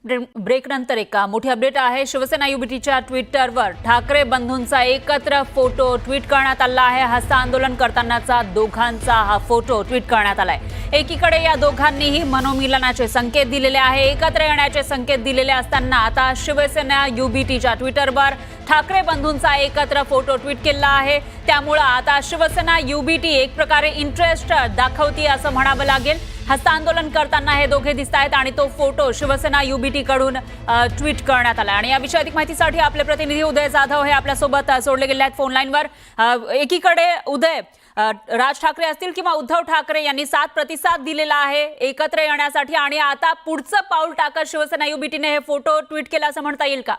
Break नंतर एक मोठी अपडेट आहे। शिवसेना युबीटीच्या ट्विटरवर ठाकरे बंधूंचा एकत्र फोटो ट्विट करण्यात आला आहे। हस्त आंदोलन करतानाचा दोघांचा हा फोटो ट्विट करण्यात आलाय। एकीकडे या दोघांनीही मनोमिलनाचे संकेत दिलेले आहे, एकत्र येण्याचे संकेत दिलेले असताना आता शिवसेना युबीटीच्या ट्विटरवर ठाकरे बंधूंचा एकत्र फोटो ट्विट केला आहे। त्यामुळे आता शिवसेना युबीटी एक प्रकारे इंटरेस्ट दाखवती असं म्हणावं लागेल। हस्त आंदोलन करताना हे दोघे दिसतायत आणि तो फोटो शिवसेना युबीटी कडून ट्विट करण्यात आला। आणि या विषयी अधिक माहितीसाठी आपले प्रतिनिधी उदय जाधव हे आपल्या सोबत जोडले गेले आहेत फोन लाईनवर। एकीकडे उदय, राज ठाकरे असतील किंवा उद्धव ठाकरे यांनी 7 प्रतिसाद दिलेला आहे एकत्र येण्यासाठी, आणि आता पुढचं पाऊल टाकत शिवसेना युबीटीने हे फोटो ट्विट केला असं म्हणता येईल का?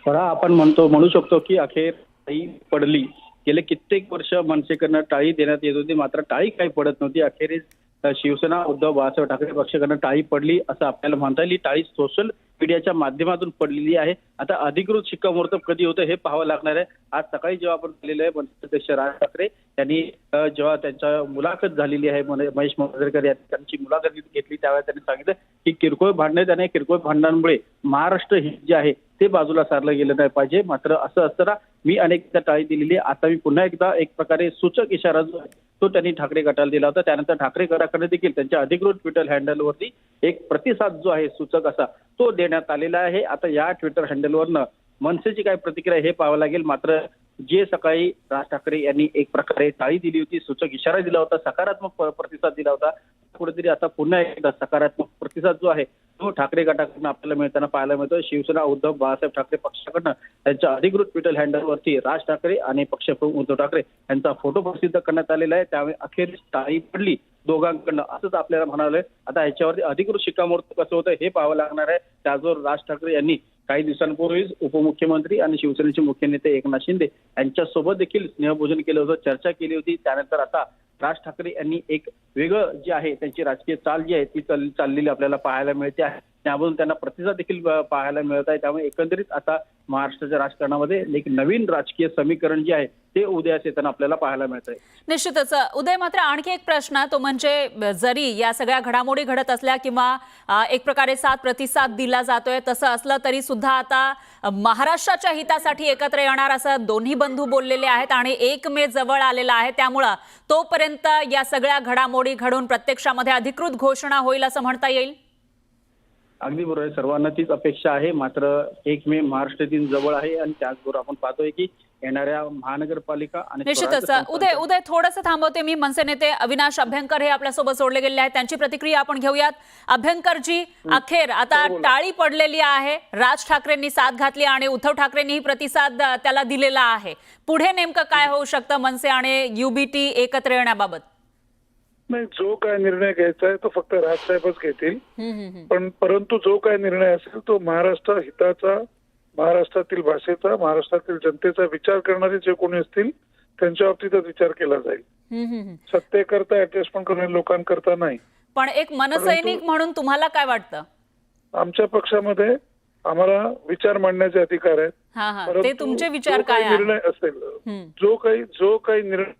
आपण म्हणू शकतो की अखेर टाळी पडली। गेले कित्येक वर्ष मनसेकडनं टाळी देण्यात येत होती, मात्र टाळी काही पडत नव्हती। अखेरीस शिवसेना उद्धव बाळासाहेब ठाकरे पक्षाकडनं टाळी पडली असं आपल्याला म्हणता येईल। टाळी सोशल मीडियाच्या माध्यमातून पडलेली आहे। आता अधिकृत शिक्कामोर्तब कधी होतं हे पाहावं लागणार आहे। आज सकाळी जेव्हा आपण पाहिलेलं आहे, मनसे अध्यक्ष राज ठाकरे यांनी जेव्हा त्यांच्या मुलाखत झालेली आहे, महेश मांजरेकर यांनी त्यांची मुलाखत घेतली, त्यावेळेस त्यांनी सांगितलं की किरकोळ भांडणे आणि किरकोळ भांडणांमुळे महाराष्ट्र हित जे आहे ते बाजूला सारलं गेलं नाही पाहिजे। मात्र असं असताना मी अनेकदा टाळी दिलेली आहे, आता मी पुन्हा एकदा एक प्रकारे सूचक इशारा जो आहे तो त्यांनी ठाकरे गटाला दिला होता। त्यानंतर ठाकरे गटाकडे देखील त्यांच्या अधिकृत ट्विटर हँडलवरती एक प्रतिसाद जो आहे सूचक असा तो देण्यात आलेला आहे। आता या ट्विटर हँडलवरनं मनसेची काय प्रतिक्रिया हे पाहावं लागेल। मात्र जे सकाळी राज ठाकरे यांनी एक प्रकारे टाळी दिली होती, सूचक इशारा दिला होता, सकारात्मक प्रतिसाद दिला होता, कुठेतरी आता पुन्हा एकदा सकारात्मक प्रतिसाद जो आहे तो ठाकरे गटाकडून आपल्याला मिळताना पाहायला मिळतोय। शिवसेना उद्धव बाळासाहेब ठाकरे पक्षाकडनं त्यांच्या अधिकृत ट्विटर हँडलवरती राज ठाकरे आणि पक्षप्रमुख उद्धव ठाकरे यांचा फोटो प्रसिद्ध करण्यात आलेला आहे। त्यामुळे अखेर टाळी पडली दोघांकडनं असंच आपल्याला म्हणालंय। आता याच्यावरती अधिकृत शिक्कामोर्तब कसं होतं हे पाहावं लागणार आहे। त्याचबरोबर राज ठाकरे यांनी काही दिवसांपूर्वीच उपमुख्यमंत्री आणि शिवसेनेचे मुख्य नेते एकनाथ शिंदे यांच्यासोबत देखील स्नेहभोजन केलं होतं, चर्चा केली होती। त्यानंतर आता राज ठाकरे यांनी एक वेगळं जे आहे त्यांची राजकीय चाल जी आहे ती चाललेली आपल्याला पाहायला मिळते आहे। त्यामधून त्यांना प्रतिसाद देखील पाहायला मिळत आहे। त्यामुळे एकंदरीत आता महाराष्ट्राच्या राजकारणामध्ये एक नवीन राजकीय समीकरण जे आहे ते उदयास येताना आपल्याला पाहायला मिळत आहे। निश्चितच उदय, मात्र आणखी एक प्रश्न तो म्हणजे जरी या सगळ्या घडामोडी घडत असल्या किंवा एक प्रकारे 7 प्रतिसाद दिला जातोय, तसं असलं तरी सुद्धा आता महाराष्ट्राच्या हितासाठी एकत्र येणार असं दोन्ही बंधू बोललेले आहेत आणि 1 मे जवळ आलेला आहे। त्यामुळे तोपर्यंत या सगळ्या घडामोडी घडून प्रत्यक्षामध्ये अधिकृत घोषणा होईल असं म्हणता येईल? अगदी बरोबर आहे, सर्वांना तीच अपेक्षा आहे। मात्र 1 मे महाराष्ट्र दिन जवळ आहे आणि त्याचबरोबर आपण पाहतोय की येणाऱ्या महानगरपालिका आणि निश्चितच उदय थोडंसं थांबवते मी। मनसे नेते अविनाश अभ्यंकर हे आपल्यासोबत जोडले गेले आहेत, त्यांची प्रतिक्रिया आपण घेऊयात। अभ्यंकरजी, अखेर आता टाळी पडलेली आहे, राज ठाकरेंनी साथ घातली आणि उद्धव ठाकरेंनीही प्रतिसाद त्याला दिलेला आहे। पुढे नेमकं काय होऊ शकतं मनसे आणि युबीटी एकत्र येण्याबाबत? नाही, जो काय निर्णय घ्यायचा आहे तो फक्त राजसाहेबच घेतील, पण परंतु जो काय निर्णय असेल तो महाराष्ट्र हिताचा, महाराष्ट्रातील भाषेचा, महाराष्ट्रातील जनतेचा विचार करणारे जे कोणी असतील त्यांच्या बाबतीतच विचार केला जाईल। सत्तेकरता ऍडजस्टमेंट करणाऱ्या लोकांकरता नाही। पण एक मनसैनिक म्हणून तुम्हाला काय वाटतं? आमच्या पक्षामध्ये आम्हाला विचार मांडण्याचे अधिकार आहेत। ते तुमचे विचार काय निर्णय असेल, जो काही निर्णय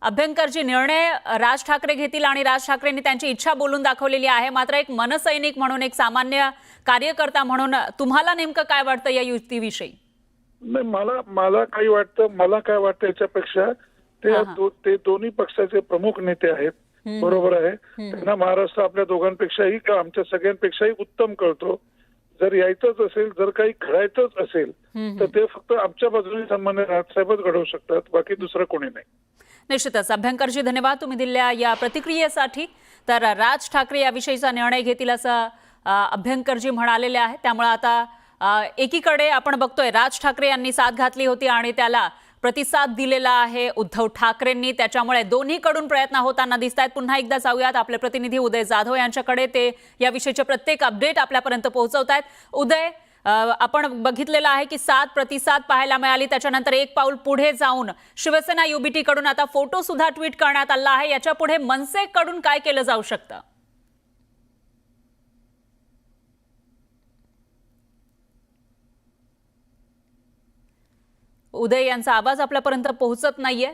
अभ्यंकरजी, निर्णय राज ठाकरे घेतील आणि राज ठाकरेंनी त्यांची इच्छा बोलून दाखवलेली आहे। मात्र एक मनसैनिक म्हणून, एक सामान्य कार्यकर्ता म्हणून तुम्हाला नेमकं काय वाटतं या युतीविषयी? नाही, मला काय वाटतं याच्यापेक्षा ते दोन्ही पक्षाचे प्रमुख नेते आहेत, बरोबर आहे। त्यांना महाराष्ट्र आपल्या दोघांपेक्षाही किंवा आमच्या सगळ्यांपेक्षाही उत्तम कळतो। जर यायचंच असेल, जर काही घडायचंच असेल तर ते फक्त आमच्या बाजूने सन्मान्य राजसाहेबच घडवू शकतात, बाकी दुसरं कोणी नाही। निश्चितच अभ्यंकरजी, धन्यवाद तुम्ही दिलेल्या या प्रतिक्रियेसाठी। तर राज ठाकरे याविषयीचा निर्णय घेतील असं अभ्यंकरजी म्हणालेले आहे। त्यामुळे आता एकीकडे आपण बघतोय राज ठाकरे यांनी साथ घातली होती आणि त्याला प्रतिसाद दिलेला आहे उद्धव ठाकरेंनी, त्याच्यामुळे दोन्हीकडून प्रयत्न होताना दिसत आहेत। पुन्हा एकदा जाऊयात आपले प्रतिनिधी उदय जाधव यांच्याकडे, ते याविषयीचे प्रत्येक अपडेट आपल्यापर्यंत पोहोचवतायत। उदय, आपण बघितलेलं आहे की 7 प्रतिसाद पाहायला मिळाली, त्याच्यानंतर एक पाऊल पुढे जाऊन शिवसेना युबीटी कडून आता फोटो सुद्धा ट्विट करण्यात आला आहे। याच्या पुढे मनसे कडून काय केलं जाऊ शकतं? उदय यांचा आवाज आपल्यापर्यंत पोहोचत नाहीये।